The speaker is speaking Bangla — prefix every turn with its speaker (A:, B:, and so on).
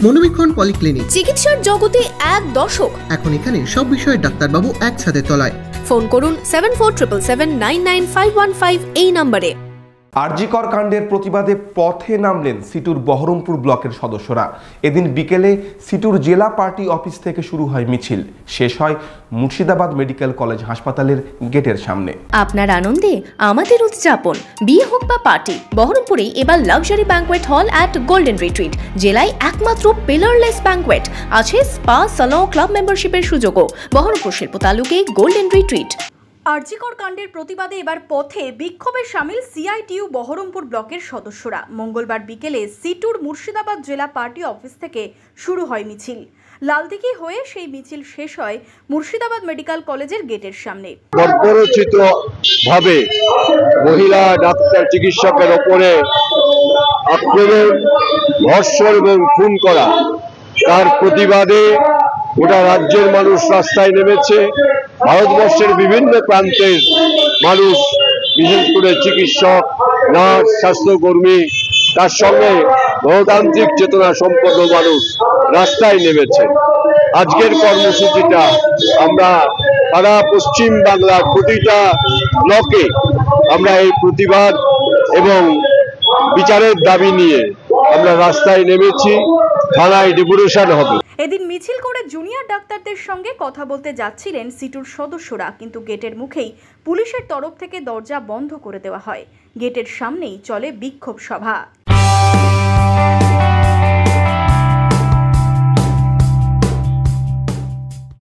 A: মনোবীক্ষণ পলিক্লিনিক,
B: চিকিৎসার জগতে এক দশক।
A: এখন এখানে সব বিষয়ে ডাক্তারবাবু একসাথে তলায়।
B: ফোন করুন 7477999515 এই নম্বরে।
C: আরজিকর কাণ্ডের প্রতিবাদে পথে নামলেন সিটুর বহরমপুর ব্লকের সদস্যরা। এদিন বিকেলে সিটুর জেলা পার্টি অফিস থেকে শুরু হয় মিছিল, শেষ হয় মুর্শিদাবাদ মেডিকেল কলেজ হাসপাতালের গেটের সামনে।
B: আপনার আনন্দে আমাদের উদযাপন। বিয়ে হোক বা পার্টি, বহরমপুরে এবার luxury banquet hall at golden retreat. জেলায় একমাত্র পিলারলেস ব্যাংকোয়েট, আছে স্পা, সালন, ক্লাব মেম্বারশিপের সুযোগও। বহরমপুর শিল্প তালুকে গোল্ডেন রিট্রিট।
D: আরজিকর কাণ্ডের প্রতিবাদে এবার পথে বিক্ষোভে সামিল সিআইটিইউ বহরমপুর ব্লকের সদস্যরা। মঙ্গলবার বিকেলে সিটুর মুর্শিদাবাদ জেলা পার্টি অফিস থেকে শুরু হয় মিছিল। লালদিঘি হয়ে সেই মিছিল শেষ হয় মুর্শিদাবাদ মেডিকেল কলেজের গেটের সামনে।
E: বর্বরোচিত ভাবে মহিলা ডাক্তার চিকিৎসকের ওপরে আক্রমণ, ধর্ষণ এবং খুন করা, তার প্রতিবাদে গোটা রাজ্যের মানুষ রাস্তায় নেমেছে। ভারতবর্ষের বিভিন্ন প্রান্তের মানুষ, বিশেষ করে চিকিৎসক, নার্স, স্বাস্থ্যকর্মী, তার সঙ্গে গণতান্ত্রিক চেতনা সম্পন্ন মানুষ রাস্তায় নেমেছে। আজকের কর্মসূচিটা আমরা সারা পশ্চিম বাংলার প্রতিটা ব্লকে আমরা এই প্রতিবাদ এবং বিচারের দাবি নিয়ে আমরা রাস্তায় নেমেছি। থানায় ডেপুটেশন হবে।
D: এদিন মিছিল করে জুনিয়র ডাক্তারদের সঙ্গে কথা বলতে যাচ্ছিলেন সিটুর সদস্যরা, কিন্তু গেটের মুখেই পুলিশের তরফ থেকে দরজা বন্ধ করে দেওয়া হয়। গেটের সামনেই চলে বিক্ষোভ সভা।